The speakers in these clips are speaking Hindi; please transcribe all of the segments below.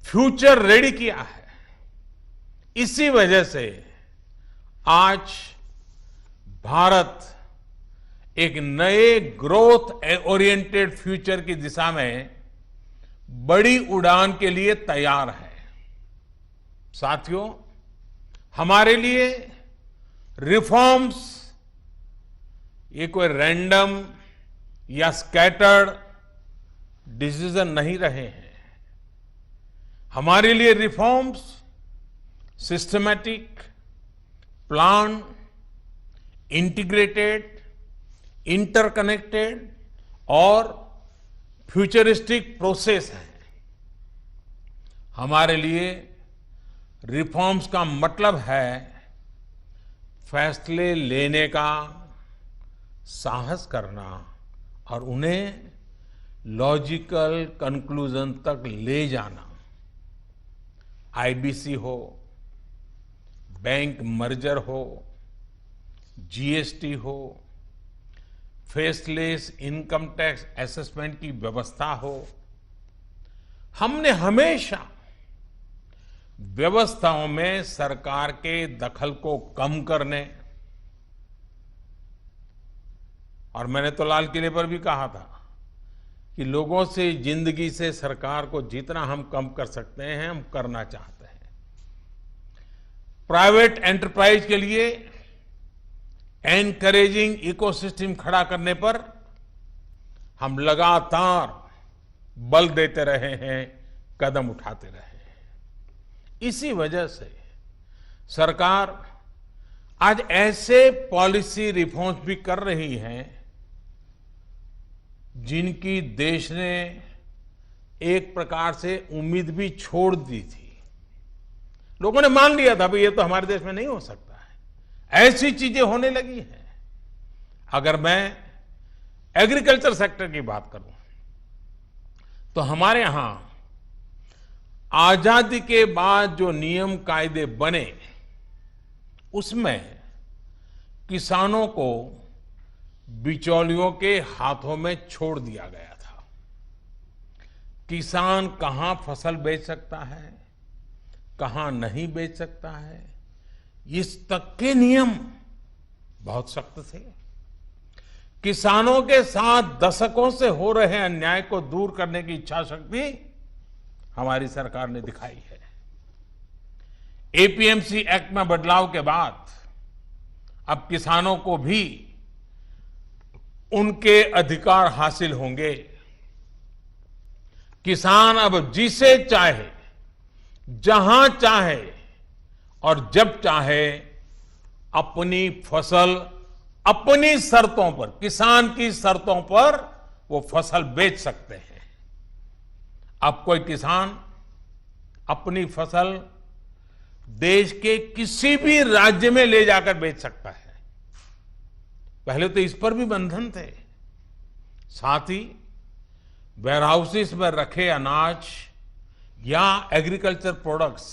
फ्यूचर रेडी किया है। इसी वजह से आज भारत एक नए ग्रोथ ओरिएंटेड फ्यूचर की दिशा में बड़ी उड़ान के लिए तैयार है। साथियों, हमारे लिए रिफॉर्म्स ये कोई रैंडम या स्कैटर्ड डिसीजन नहीं रहे हैं। हमारे लिए reforms systematic, plan, integrated, interconnected और फ्यूचरिस्टिक प्रोसेस है। हमारे लिए रिफॉर्म्स का मतलब है फैसले लेने का साहस करना और उन्हें लॉजिकल कंक्लूजन तक ले जाना। आईबीसी हो, बैंक मर्जर हो, जीएसटी हो, फेसलेस इनकम टैक्स असेसमेंट की व्यवस्था हो, हमने हमेशा व्यवस्थाओं में सरकार के दखल को कम करने, और मैंने तो लाल किले पर भी कहा था कि लोगों से, जिंदगी से सरकार को जितना हम कम कर सकते हैं हम करना चाहते हैं। प्राइवेट एंटरप्राइज के लिए एनकरेजिंग इकोसिस्टम खड़ा करने पर हम लगातार बल देते रहे हैं, कदम उठाते रहे हैं। इसी वजह से सरकार आज ऐसे पॉलिसी रिफॉर्म्स भी कर रही है जिनकी देश ने एक प्रकार से उम्मीद भी छोड़ दी थी। लोगों ने मान लिया था भाई ये तो हमारे देश में नहीं हो सकता है, ऐसी चीजें होने लगी हैं। अगर मैं एग्रीकल्चर सेक्टर की बात करूं तो हमारे यहां आजादी के बाद जो नियम कायदे बने उसमें किसानों को बिचौलियों के हाथों में छोड़ दिया गया था। किसान कहां फसल बेच सकता है, कहां नहीं बेच सकता है, इस तक के नियम बहुत सख्त थे। किसानों के साथ दशकों से हो रहे अन्याय को दूर करने की इच्छा शक्ति हमारी सरकार ने दिखाई है। एपीएमसी एक्ट में बदलाव के बाद अब किसानों को भी उनके अधिकार हासिल होंगे। किसान अब जिसे चाहे, जहां चाहे और जब चाहे अपनी फसल अपनी शर्तों पर, किसान की शर्तों पर वो फसल बेच सकते हैं। अब कोई किसान अपनी फसल देश के किसी भी राज्य में ले जाकर बेच सकता है। पहले तो इस पर भी बंधन थे। साथ ही वेयरहाउसेस में रखे अनाज या एग्रीकल्चर प्रोडक्ट्स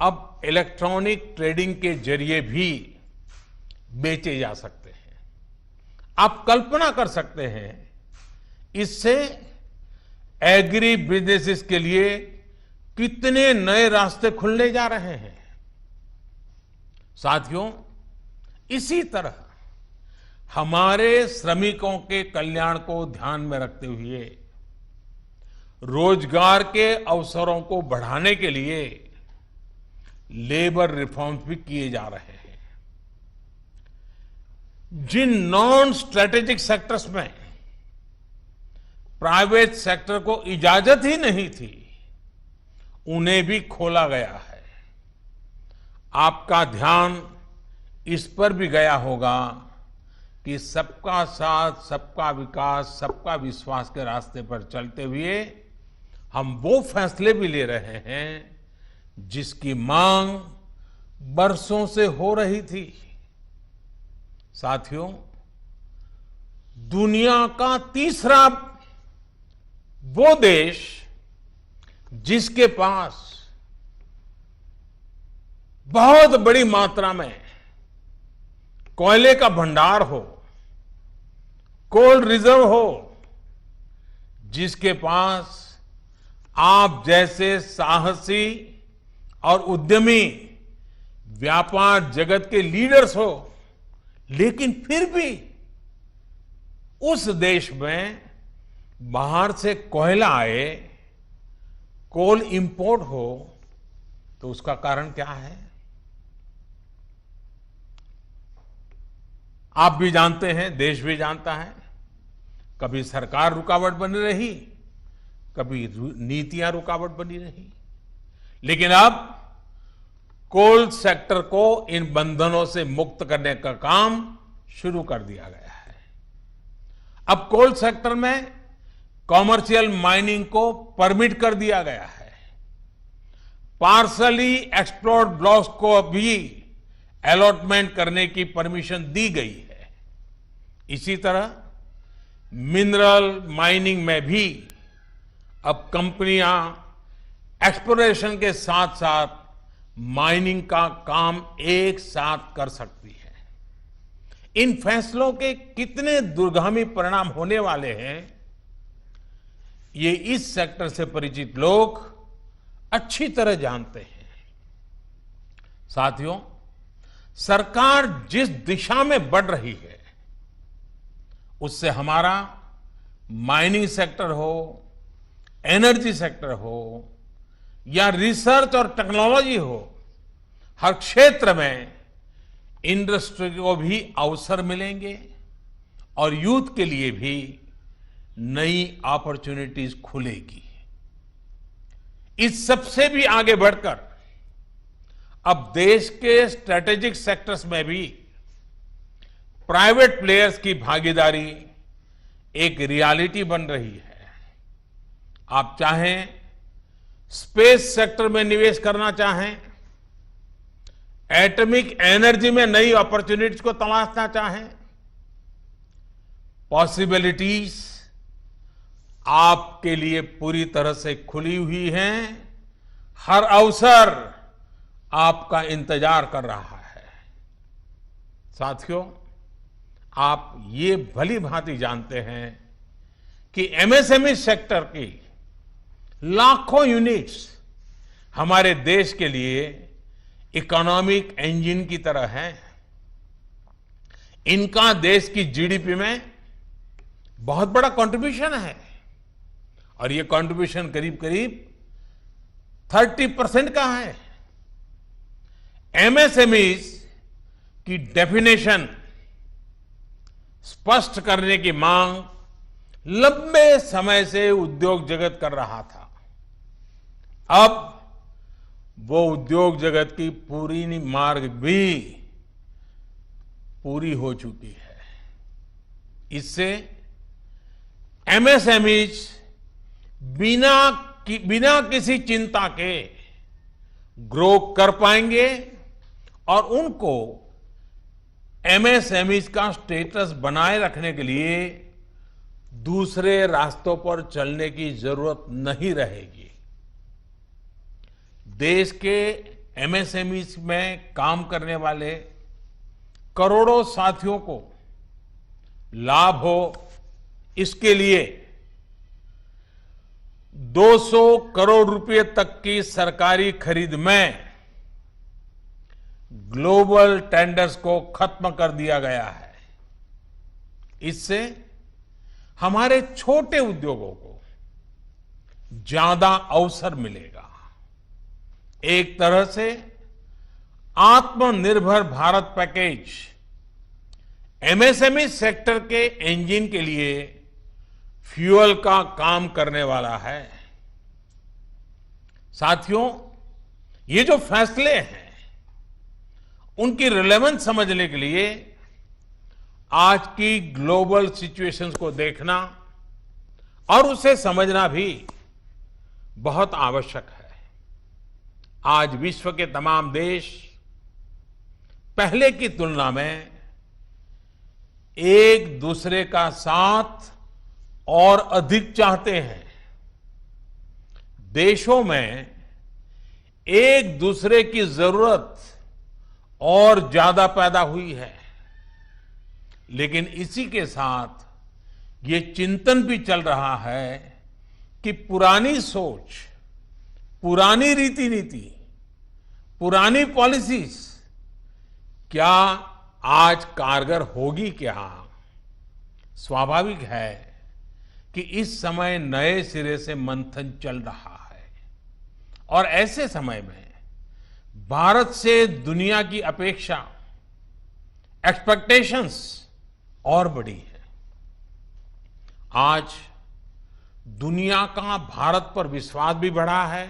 अब इलेक्ट्रॉनिक ट्रेडिंग के जरिए भी बेचे जा सकते हैं। आप कल्पना कर सकते हैं इससे एग्री बिजनेसेस के लिए कितने नए रास्ते खुलने जा रहे हैं। साथियों, इसी तरह हमारे श्रमिकों के कल्याण को ध्यान में रखते हुए रोजगार के अवसरों को बढ़ाने के लिए लेबर रिफॉर्म्स भी किए जा रहे हैं। जिन नॉन स्ट्रेटेजिक सेक्टर्स में प्राइवेट सेक्टर को इजाजत ही नहीं थी, उन्हें भी खोला गया है। आपका ध्यान इस पर भी गया होगा कि सबका साथ, सबका विकास, सबका विश्वास के रास्ते पर चलते हुए हम वो फैसले भी ले रहे हैं जिसकी मांग बरसों से हो रही थी। साथियों, दुनिया का तीसरा वो देश जिसके पास बहुत बड़ी मात्रा में कोयले का भंडार हो, कोल रिजर्व हो, जिसके पास आप जैसे साहसी और उद्यमी व्यापार जगत के लीडर्स हो, लेकिन फिर भी उस देश में बाहर से कोयला आए, कोल इंपोर्ट हो, तो उसका कारण क्या है? आप भी जानते हैं, देश भी जानता है। कभी सरकार रुकावट बनी रही, कभी नीतियां रुकावट बनी रही, लेकिन अब कोल सेक्टर को इन बंधनों से मुक्त करने का काम शुरू कर दिया गया है। अब कोल सेक्टर में कॉमर्शियल माइनिंग को परमिट कर दिया गया है। पार्सली एक्सप्लोर्ड ब्लॉक्स को भी अलॉटमेंट करने की परमिशन दी गई है। इसी तरह मिनरल माइनिंग में भी अब कंपनियां एक्सप्लोरेशन के साथ साथ माइनिंग का काम एक साथ कर सकती है। इन फैसलों के कितने दूरगामी परिणाम होने वाले हैं, ये इस सेक्टर से परिचित लोग अच्छी तरह जानते हैं। साथियों, सरकार जिस दिशा में बढ़ रही है, उससे हमारा माइनिंग सेक्टर हो, एनर्जी सेक्टर हो या रिसर्च और टेक्नोलॉजी हो, हर क्षेत्र में इंडस्ट्री को भी अवसर मिलेंगे और यूथ के लिए भी नई अपॉर्चुनिटीज खुलेगी। इस सबसे भी आगे बढ़कर अब देश के स्ट्रेटेजिक सेक्टर्स में भी प्राइवेट प्लेयर्स की भागीदारी एक रियलिटी बन रही है। आप चाहें स्पेस सेक्टर में निवेश करना चाहें, एटॉमिक एनर्जी में नई अपॉर्चुनिटीज को तलाशना चाहें, पॉसिबिलिटीज आपके लिए पूरी तरह से खुली हुई हैं। हर अवसर आपका इंतजार कर रहा है। साथियों, आप ये भली भांति जानते हैं कि एमएसएमई सेक्टर की लाखों यूनिट्स हमारे देश के लिए इकोनॉमिक इंजन की तरह हैं। इनका देश की जीडीपी में बहुत बड़ा कंट्रीब्यूशन है और ये कंट्रीब्यूशन करीब करीब 30% का है। एमएसएमईज की डेफिनेशन स्पष्ट करने की मांग लंबे समय से उद्योग जगत कर रहा था। अब वो उद्योग जगत की पूरी मार्ग भी पूरी हो चुकी है। इससे एमएसएमईज बिना किसी चिंता के ग्रो कर पाएंगे और उनको एमएसएमईज का स्टेटस बनाए रखने के लिए दूसरे रास्तों पर चलने की जरूरत नहीं रहेगी। देश के एमएसएमईज में काम करने वाले करोड़ों साथियों को लाभ हो, इसके लिए 200 करोड़ रुपए तक की सरकारी खरीद में ग्लोबल टेंडर्स को खत्म कर दिया गया है। इससे हमारे छोटे उद्योगों को ज्यादा अवसर मिलेगा। एक तरह से आत्मनिर्भर भारत पैकेज एमएसएमई सेक्टर के इंजन के लिए फ्यूल का काम करने वाला है। साथियों, ये जो फैसले हैं उनकी रिलेवेंस समझने के लिए आज की ग्लोबल सिचुएशंस को देखना और उसे समझना भी बहुत आवश्यक है। आज विश्व के तमाम देश पहले की तुलना में एक दूसरे का साथ और अधिक चाहते हैं। देशों में एक दूसरे की जरूरत और ज्यादा पैदा हुई है, लेकिन इसी के साथ ये चिंतन भी चल रहा है कि पुरानी सोच पुरानी रीति नीति, पुरानी पॉलिसीज क्या आज कारगर होगी क्या? स्वाभाविक है कि इस समय नए सिरे से मंथन चल रहा है और ऐसे समय में भारत से दुनिया की अपेक्षा, एक्सपेक्टेशंस और बड़ी है। आज दुनिया का भारत पर विश्वास भी बढ़ा है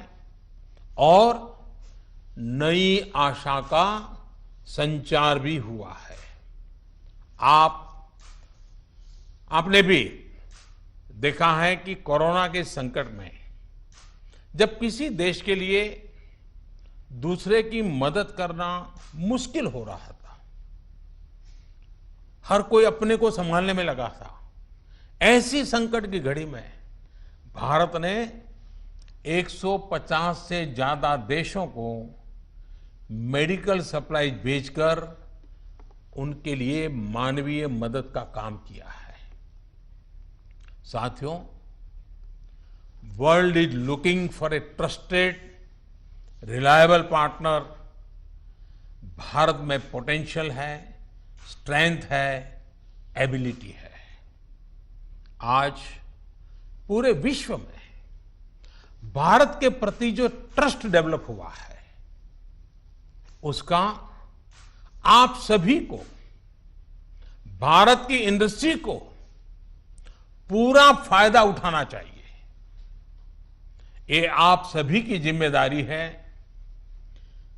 और नई आशा का संचार भी हुआ है। आपने भी देखा है कि कोरोना के संकट में जब किसी देश के लिए दूसरे की मदद करना मुश्किल हो रहा था, हर कोई अपने को संभालने में लगा था, ऐसी संकट की घड़ी में भारत ने 150 से ज्यादा देशों को मेडिकल सप्लाई भेजकर उनके लिए मानवीय मदद का काम किया है। साथियों, world is looking for a trusted, reliable partner. Bharat में पोटेंशियल है, स्ट्रेंथ है, एबिलिटी है। आज पूरे विश्व में भारत के प्रति जो ट्रस्ट डेवलप हुआ है, उसका आप सभी को, भारत की इंडस्ट्री को पूरा फायदा उठाना चाहिए। ये आप सभी की जिम्मेदारी है,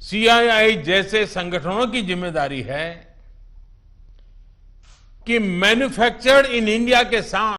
सीआईआई जैसे संगठनों की जिम्मेदारी है कि मैन्युफैक्चर्ड इन इंडिया के साथ